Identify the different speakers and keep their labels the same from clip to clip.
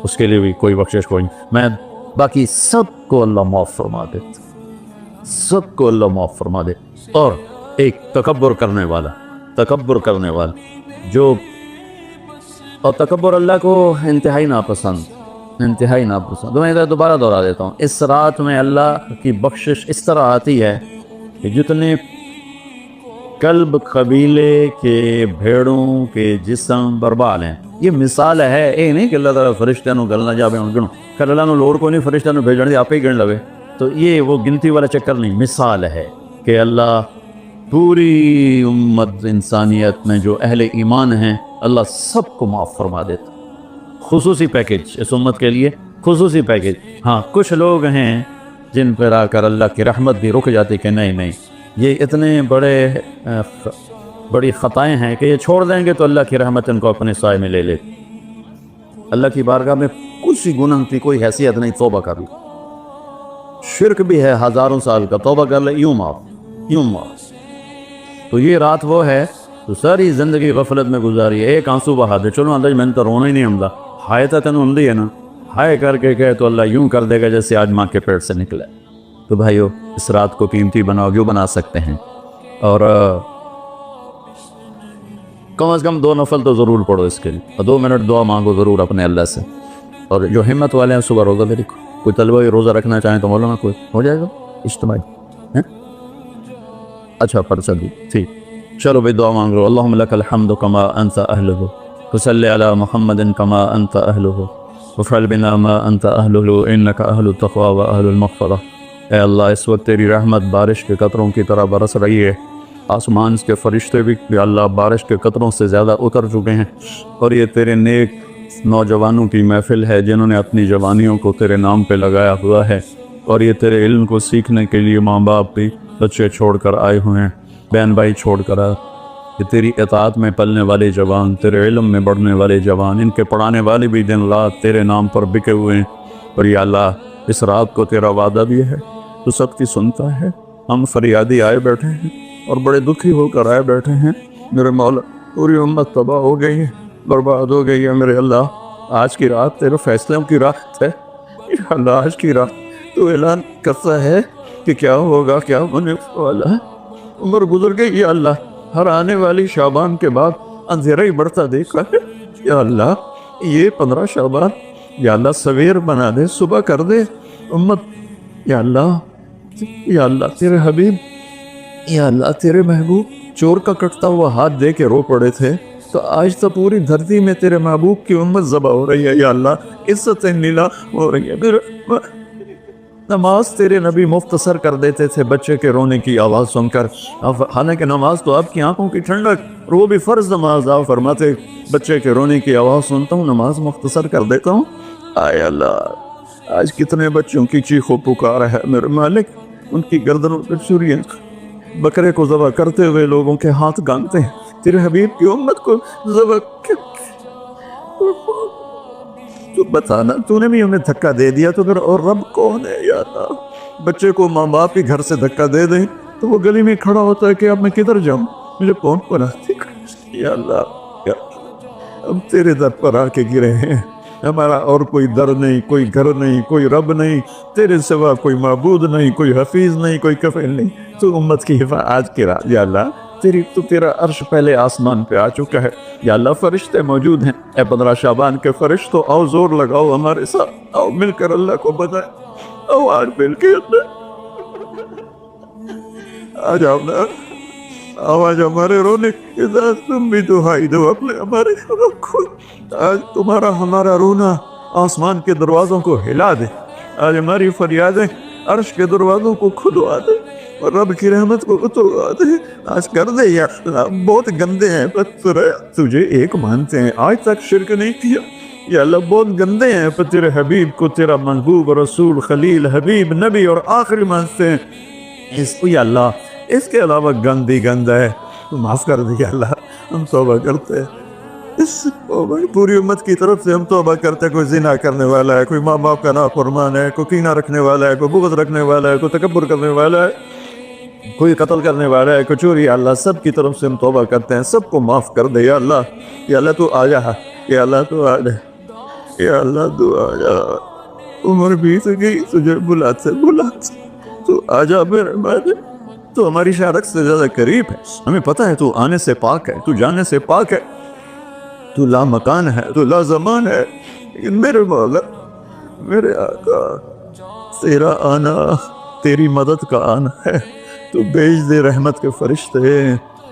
Speaker 1: اس کے لیے بھی کوئی بخشش کوئی نہیں. میں باقی سب کو اللہ معاف فرما دے, سب کو اللہ معاف فرما دے. اور ایک تکبر کرنے والا جو, اور تکبر اللہ کو انتہائی ناپسند. تو میں ادھر دوبارہ دہرا دیتا ہوں, اس رات میں اللہ کی بخشش اس طرح آتی ہے کہ جتنے کلب قبیلے کے بھیڑوں کے جسم برباد ہیں. یہ مثال ہے, یہ نہیں کہ اللہ تعالیٰ فرشتوں نو گلنا جاوے گنو کر اللہ نو لوڑ کو نہیں فرشتوں نو بھیجن دی آپ ہی گن لوے. تو یہ وہ گنتی والا چکر نہیں, مثال ہے کہ اللہ پوری امت انسانیت میں جو اہل ایمان ہیں اللہ سب کو معاف فرما دیتا. خصوصی پیکج اس امت کے لیے, خصوصی پیکج. ہاں کچھ لوگ ہیں جن پر آ کر اللہ کی رحمت بھی رک جاتی کہ نہیں یہ اتنے بڑی خطائیں ہیں کہ یہ چھوڑ دیں گے تو اللہ کی رحمت ان کو اپنے سائے میں لے لے. اللہ کی بارگاہ میں کچھ ہی گناہ کی کوئی حیثیت نہیں, توبہ کر لو. شرک بھی ہے ہزاروں سال کا, توبہ کر لے یوں معاف. تو یہ رات وہ ہے تو ساری زندگی غفلت میں گزاری ہے, ایک آنسو بہا دے, چلو اندر میں تو رونا ہی نہیں ہمدا, ہائے تا تینوں ہمدی ہے نا, ہائے کر کے کہے تو اللہ یوں کر دے گا جیسے آج ماں کے پیٹ سے نکلے. تو بھائیو اس رات کو قیمتی بناؤ, کیوں بنا سکتے ہیں, اور کم از کم 2 نفل تو ضرور پڑھو اس کے لیے, اور 2 منٹ دعا مانگو ضرور اپنے اللہ سے. اور جو ہمت والے ہیں صبح روزہ بھی رکھو, کوئی طلبہ روزہ رکھنا چاہیں تو مولانا کوئی ہو جائے گا اجتماعی. اچھا پرچہ دی ٹھیک, چلو بھائی دعا مانگ لو. اللہم لک الحمد کما انت اہلہ, وصلی علی محمد کما انت اہلہ, وفعل بنا ما انت اہلہ انک اہل التقوی و اہل المغفرہ. اے اللہ اس وقت تیری رحمت بارش کے قطروں کی طرح برس رہی ہے, آسمان کے فرشتے بھی یا اللہ بارش کے قطروں سے زیادہ اتر چکے ہیں, اور یہ تیرے نیک نوجوانوں کی محفل ہے جنہوں نے اپنی جوانیوں کو تیرے نام پہ لگایا ہوا ہے, اور یہ تیرے علم کو سیکھنے کے لیے ماں باپ بھی بچے چھوڑ کر آئے ہوئے ہیں, بہن بھائی چھوڑ کر آئے. یہ تیری اطاعت میں پلنے والے جوان, تیرے علم میں بڑھنے والے جوان, ان کے پڑھانے والے بھی دن رات تیرے نام پر بکے ہوئے ہیں. اور یا اللہ اس رات کو تیرا وعدہ بھی ہے, تو سب کی سنتا ہے. ہم فریادی آئے بیٹھے ہیں اور بڑے دکھی ہو کر آئے بیٹھے ہیں. میرے مولا پوری امت تباہ ہو گئی ہے, برباد ہو گئی ہے. میرے اللہ آج کی رات تیرے فیصلوں کی رات ہے. یا اللہ آج کی رات تو اعلان کرتا ہے کہ کیا ہوگا کیا ہونے والا ہے. عمر گزر گئی یا اللہ, ہر آنے والی شعبان کے بعد اندھیرا ہی بڑھتا دیکھا ہے. یا اللہ یہ 15 شعبان یا اللہ سویر بنا دے, صبح کر دے امت. یا اللہ تیرے حبیب, یا اللہ تیرے محبوب چور کا کٹتا ہوا ہاتھ دے کے رو پڑے تھے, تو آج تو پوری دھرتی میں تیرے محبوب کی امت ذبح ہو رہی ہے. یا اللہ عزت نیلا ہو رہی ہے. نماز تیرے نبی مختصر کر دیتے تھے بچے کے رونے کی آواز سن کر, حالانکہ نماز تو آپ کی آنکھوں کی ٹھنڈک, اور وہ بھی فرض نماز. آپ فرماتے بچے کے رونے کی آواز سنتا ہوں نماز مختصر کر دیتا ہوں. آئے اللہ آج کتنے بچوں کی چیخ و پکار ہے میرے مالک, ان کی گردنوں پر چھریاں, بکرے کو ذبح کرتے ہوئے لوگوں کے ہاتھ گانتے ہیں. تیرے حبیب کی امت کو ذبح تو بتانا, تو نے بھی ہمیں دھکا دے دیا تو پھر اور رب کون ہے. یا اللہ بچے کو ماں باپ ہی گھر سے دھکا دے دیں تو وہ گلی میں کھڑا ہوتا ہے کہ اب میں کدھر جاؤں, مجھے کون پناہتی. یا اللہ ہم تیرے در پر آ کے گرے ہیں, ہمارا اور کوئی در نہیں, کوئی گھر نہیں, کوئی رب نہیں, تیرے سوا کوئی معبود نہیں, کوئی حفیظ نہیں, کوئی کفیل نہیں. تو امت کی حفاظت آج کی رات یا اللہ تیرا عرش پہلے آسمان پہ آ چکا ہے. یا اللہ فرشتے موجود ہیں, اے 15 شعبان کے فرشتوں آؤ زور لگاؤ ہمارے ساتھ, آؤ مل کر اللہ کو بتائیں, آؤ آج مل کے آ جاؤ نا, آواز ہمارے رونے کے ساتھ تم بھی دہائی دو اپنے ہمارے کو. آج تمہارا ہمارا رونا آسمان کے دروازوں کو ہلا دے, آج ہماری فریادیں عرش کے دروازوں کو کھلوا دے, اور رب کی رحمت کو اتروا دے. آج کر دے یا اللہ, بہت گندے ہیں پر تجھے ایک مانتے ہیں, آج تک شرک نہیں کیا. یا اللہ بہت گندے ہیں پر تیرے حبیب کو تیرا محبوب رسول خلیل حبیب نبی اور آخری مانتے ہیں. اس کو یا اللہ اس کے علاوہ گندی گند ہے, تو معاف کر دے. یا اللہ ہم توبہ کرتے ہیں, اس پوری امت کی طرف سے ہم توبہ کرتے ہیں. کوئی زنا کرنے والا ہے, کوئی ماں باپ کا نافرمان ہے, کوئی کینہ رکھنے والا ہے, کوئی بغض رکھنے والا ہے, کوئی تکبر کرنے والا ہے, کوئی قتل کرنے والا ہے, کوئی چوری. اللہ سب کی طرف سے ہم توبہ کرتے ہیں, سب کو معاف کر دے. یا اللہ تو آ جا, یا اللہ تو آ جا.
Speaker 2: یا اللہ تو آجا، عمر بیت گئی، تجھے بلاتے بلاتے تو آجا میرے بھائی، تو ہماری شارک سے زیادہ قریب ہے، ہمیں پتہ ہے تو آنے سے پاک ہے، تو جانے سے پاک ہے، تو لا مکان ہے، تو لا زمان ہے، لیکن میرے مولا، میرے آقا، تیرا آنا تیری مدد کا آنا ہے، تو بھیج دے رحمت کے فرشتے،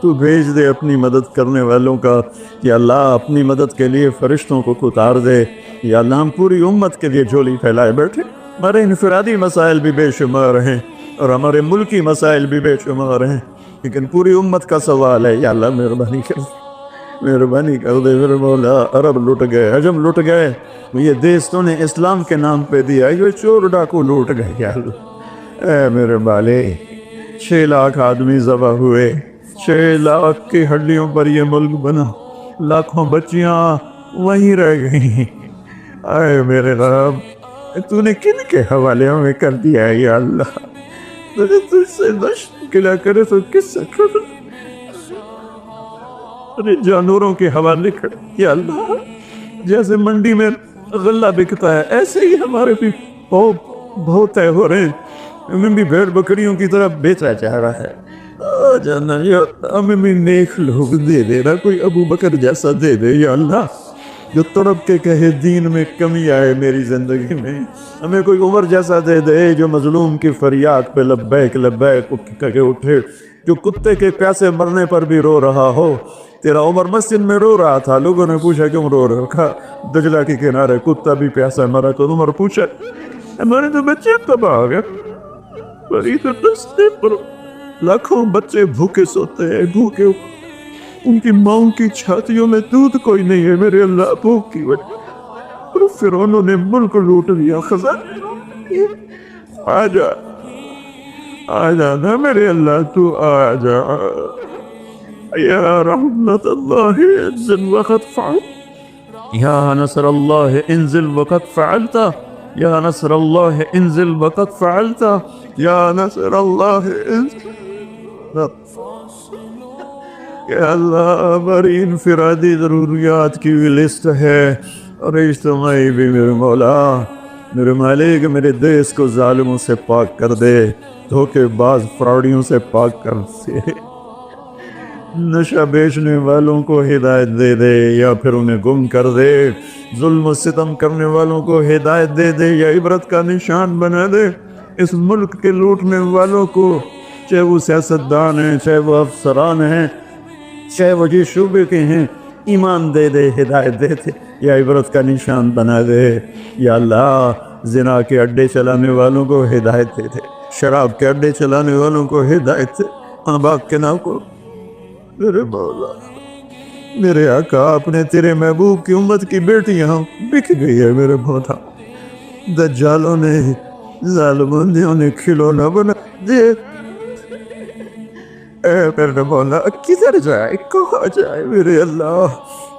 Speaker 2: تو بھیج دے اپنی مدد کرنے والوں کا، یا اللہ اپنی مدد کے لیے فرشتوں کو اتار دے، یا اللہ ہم پوری امت کے لیے جھولی پھیلائے بیٹھے، ہمارے انفرادی مسائل بھی بے شمار ہیں اور ہمارے ملکی مسائل بھی بے شمار ہیں، لیکن پوری امت کا سوال ہے، یا اللہ مہربانی کر، مہربانی کر دے میرے مولا، عرب لٹ گئے، عجم لٹ گئے، یہ دیس تو نے اسلام کے نام پہ دیا، یہ چور ڈاکو لوٹ گئے، یا اللہ اے میرے بالے، 6 لاکھ آدمی ذبح ہوئے، 6 لاکھ کی ہڈیوں پر یہ ملک بنا، لاکھوں بچیاں وہیں رہ گئی، اے میرے رب، تو نے کن کے حوالے ہمیں کر دیا ہے یا اللہ، تو نے تجھ سے نشت کلا کرے تو کس سے کر، جانوروں کے حوالے کر، یا اللہ جیسے منڈی میں غلہ بکتا ہے ایسے ہی ہمارے بھی بہت طے ہو رہے ہیں، ہمیں بھی بھیڑ بکریوں کی طرح بیچا جا رہا ہے، جانا یا ہمیں بھی نیک لوگ دے دے رہا، کوئی ابو بکر جیسا دے دے یا اللہ، جو تڑپ کے کہے دین میں کمی آئے میری زندگی میں، ہمیں کوئی عمر جیسا دے دے جو مظلوم کی فریاد پہ لبیک لبیک کہے اٹھے، جو کتے کے پیاسے مرنے پر بھی رو رہا ہو، تیرا عمر مسجد میں رو رہا تھا، لوگوں نے پوچھا کیوں رو رہا، کہا دجلہ کے کنارے کتا بھی پیاسا مرا، تو عمر پوچھا ہمارے تو بچے تباہ ہو گئے، بڑی تو رستے پر لاکھوں بچے بھوکے سوتے ہیں، بھوکے، ان کی ماؤں کی چھاتیوں میں دودھ کوئی نہیں ہے میرے اللہ، بھوک کی وجہ، اور فرعونوں نے ملک لوٹ لیا، خزانہ آجا آجا نا میرے اللہ، تو آجا یا رحمت اللہ انزل وقت فعلت، یا نصر اللہ انزل وقت فعلت، یا نصر اللہ انزل وقت فعلت، یا نصر اللہ انزل، یا اللہ ہماری انفرادی ضروریات کی بھی لسٹ ہے اور اجتماعی بھی، میرے مولا، میرے مالک، میرے دیس کو ظالموں سے پاک کر دے، دھوکے باز فراڈیوں سے پاک کر دے، نشہ بیچنے والوں کو ہدایت دے دے یا پھر انہیں گم کر دے، ظلم و ستم کرنے والوں کو ہدایت دے دے یا عبرت کا نشان بنا دے، اس ملک کے لوٹنے والوں کو، چاہے وہ سیاستدان ہیں، چاہے وہ افسران ہیں، چاہے وہ جس شعبے کے ہیں، ایمان دے دے، ہدایت دے دے یا عبرت کا نشان بنا دے، یا اللہ زنا کے اڈے چلانے والوں کو ہدایت دے دے، شراب کے اڈے چلانے والوں کو ہدایت دے، ماں باپ کے نام کو، میرے مولا، میرے آقا، اپنے تیرے محبوب کی امت کی بیٹیاں بک گئی ہے میرے مولا، دجالوں نے، ظالموں نے کھلونا بنا دے، اے میرے مولا کدھر جائے، کہاں جائے میرے اللہ،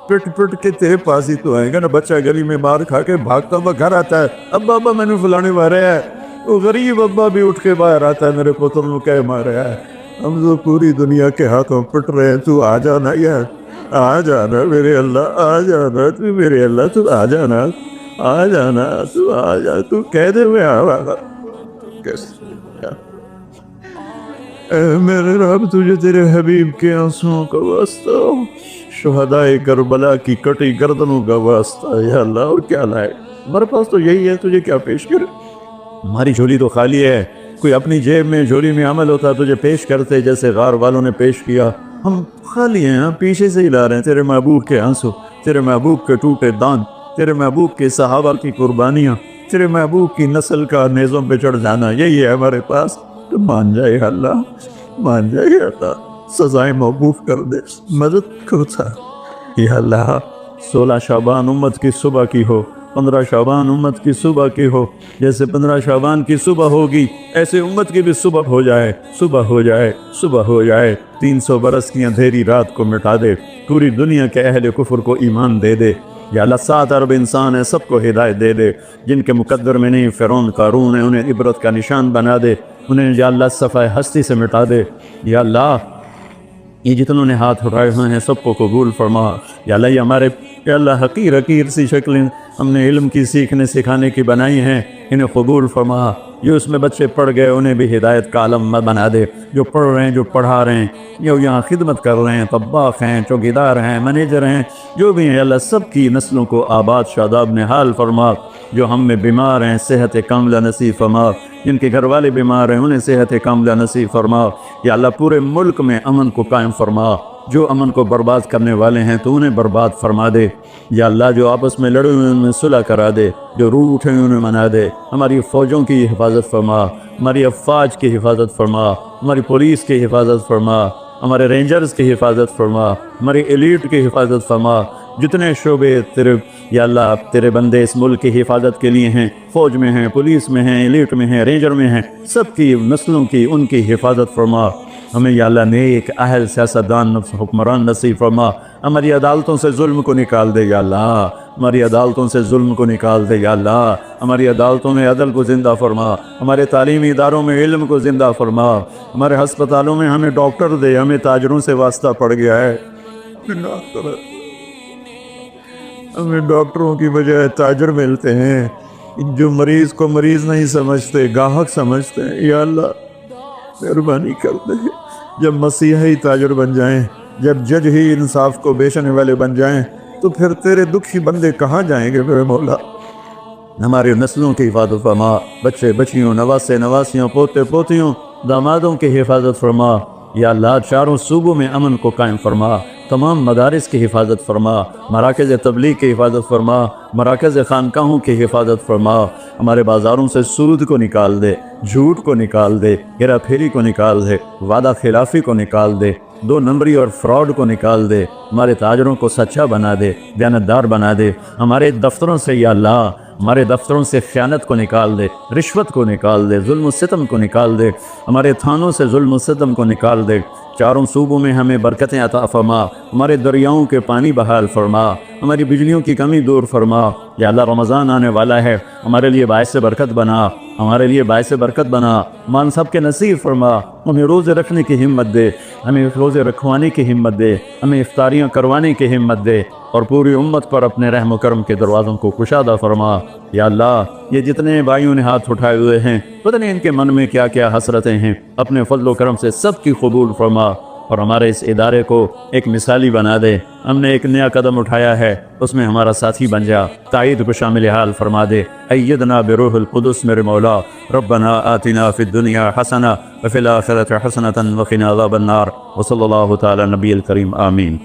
Speaker 2: پٹ پٹ کے تیرے پاس ہی تو آئے گا نا، بچہ گلی میں مار کھا کے بھاگتا ہوا گھر آتا ہے، ابا ابا میں نے فلانے مارے ہے، وہ غریب ابا بھی اٹھ کے باہر آتا ہے، میرے پتر نے کہہ مارے ہے، ہم تو پوری دنیا کے ہاتھوں پٹ رہے ہیں، تو آ جانا یار، آ جانا میرے اللہ، آ جانا تو میرے اللہ، تو آ جانا، آ جانا، تو آ جا، تو کہہ دے میں آ رہا، کیسے اے میرے رب، تجھے تیرے حبیب کے آنسوؤں کا واسطہ، شہدائے کربلا کی کٹی گردنوں کا واسطہ، یا اللہ، اور کیا لائے، ہمارے پاس تو یہی ہے، تجھے کیا پیش کرے، ہماری جھولی تو خالی ہے، کوئی اپنی جیب میں جھولی میں عمل ہوتا تجھے پیش کرتے جیسے غار والوں نے پیش کیا، ہم خالی ہیں، ہم پیچھے سے ہی لا رہے ہیں تیرے محبوب کے آنسو، تیرے محبوب کے ٹوٹے دان، تیرے محبوب کے صحابہ کی قربانیاں، تیرے محبوب کی نسل کا نیزوں پہ چڑھ جانا، یہی ہے ہمارے پاس، تو مان جائے اللہ، مان جائے اللہ، سزائیں موقوف کر دے، مدد کرتا، یا اللہ 16 شعبان امت کی صبح کی ہو، 15 شعبان امت کی صبح کی ہو، جیسے 15 شعبان کی صبح ہوگی ایسے امت کی بھی صبح ہو جائے، صبح ہو جائے، صبح ہو جائے، 300 برس کی اندھیری رات کو مٹا دے، پوری دنیا کے اہل کفر کو ایمان دے دے، یا اللہ 7 ارب انسان ہیں، سب کو ہدایت دے دے، جن کے مقدر میں نہیں فرعون قارون ہے انہیں عبرت کا نشان بنا دے، انہیں یا اللہ صفحہ ہستی سے مٹا دے، یا اللہ یہ جتنوں نے ہاتھ اٹھائے ہوئے ہیں سب کو قبول فرما، یا اللہ یہ ہمارے، یا اللہ حقیر حقیر سی شکلیں ہم نے علم کی سیکھنے سکھانے کی بنائی ہیں، انہیں قبول فرما۔ جو اس میں بچے پڑھ گئے انہیں بھی ہدایت کا عالم بنا دے، جو پڑھ رہے ہیں، جو پڑھا رہے ہیں، جو یہاں خدمت کر رہے ہیں، طباخ ہیں، چوکیدار ہیں، مینیجر ہیں، جو بھی ہیں اللہ سب کی نسلوں کو آباد شاداب نحال فرما۔ جو ہم میں بیمار ہیں صحت کاملہ نصیب فرما، جن کے گھر والے بیمار ہیں انہیں صحت کاملہ نصیب فرما۔ یا اللہ پورے ملک میں امن کو قائم فرما، جو امن کو برباد کرنے والے ہیں تو انہیں برباد فرما دے۔ یا اللہ جو آپس میں لڑے ہوئے ہیں ان میں صلح کرا دے، جو روح اٹھے ہوئے انہیں منا دے۔ ہماری فوجوں کی حفاظت فرما، ہماری افواج کی حفاظت فرما، ہماری پولیس کی حفاظت فرما، ہمارے رینجرز کی حفاظت فرما، ہماری ایلیٹ کی حفاظت فرما۔ جتنے شعبے تیرے یا اللہ تیرے بندے اس ملک کی حفاظت کے لیے ہیں، فوج میں ہیں، پولیس میں ہیں، ایلیٹ میں ہیں، رینجر میں ہیں، سب کی نسلوں کی ان کی حفاظت فرما۔ ہمیں یا اللہ نیک اہل سیاستدان حکمران نصیب فرما۔ ہماری عدالتوں سے ظلم کو نکال دے یا اللہ، ہماری عدالتوں سے ظلم کو نکال دے یا اللہ، ہماری عدالتوں میں عدل کو زندہ فرما، ہمارے تعلیمی اداروں میں علم کو زندہ فرما، ہمارے ہسپتالوں میں ہمیں ڈاکٹر دے، ہمیں تاجروں سے واسطہ پڑ گیا ہے، ہمیں ڈاکٹروں کی بجائے تاجر ملتے ہیں جو مریض کو مریض نہیں سمجھتے، گاہک سمجھتے ہیں۔ یا اللہ مہربانی کر دے، جب مسیحی تاجر بن جائیں، جب جج ہی انصاف کو بیچنے والے بن جائیں تو پھر تیرے دکھی بندے کہاں جائیں گے میرے مولا؟ ہماری نسلوں کی حفاظت فرما، بچے بچیوں، نواسے نواسیوں، پوتے پوتیوں، دامادوں کی حفاظت فرما۔ یا اللہ چاروں صوبوں میں امن کو قائم فرما، تمام مدارس کی حفاظت فرما، مراکز تبلیغ کی حفاظت فرما، مراکز خانقاہوں کی حفاظت فرما۔ ہمارے بازاروں سے سود کو نکال دے، جھوٹ کو نکال دے، ہیرا پھیری کو نکال دے، وعدہ خلافی کو نکال دے، دو نمبری اور فراڈ کو نکال دے۔ ہمارے تاجروں کو سچا بنا دے، دیانتدار بنا دے۔ ہمارے دفتروں سے یا اللہ ہمارے دفتروں سے خیانت کو نکال دے، رشوت کو نکال دے، ظلم و ستم کو نکال دے، ہمارے تھانوں سے ظلم و ستم کو نکال دے۔ چاروں صوبوں میں ہمیں برکتیں عطا فرما، ہمارے دریاؤں کے پانی بحال فرما، ہماری بجلیوں کی کمی دور فرما۔ یا اللہ رمضان آنے والا ہے، ہمارے لیے باعث برکت بنا، ہمارے لیے باعث برکت بنا، مان سب کے نصیب فرما۔ ہمیں روزے رکھنے کی ہمت دے، ہمیں روزے رکھوانے کی ہمت دے، ہمیں افطاریاں کروانے کی ہمت دے، اور پوری امت پر اپنے رحم و کرم کے دروازوں کو کشادہ فرما۔ یا اللہ یہ جتنے بھائیوں نے ہاتھ اٹھائے ہوئے ہیں، پتہ نہیں ان کے من میں کیا کیا حسرتیں ہیں، اپنے فضل و کرم سے سب کی قبول فرما، اور ہمارے اس ادارے کو ایک مثالی بنا دے۔ ہم نے ایک نیا قدم اٹھایا ہے، اس میں ہمارا ساتھی بن جا، تائید کو شامل حال فرما دے۔ ایدنا بروح القدس میرے مولا، ربنا آتنا فی الدنیا حسنہ وفی الآخرۃ حسنۃ وقنا عذاب النار، وصلی اللہ تعالی نبی الکریم، آمین۔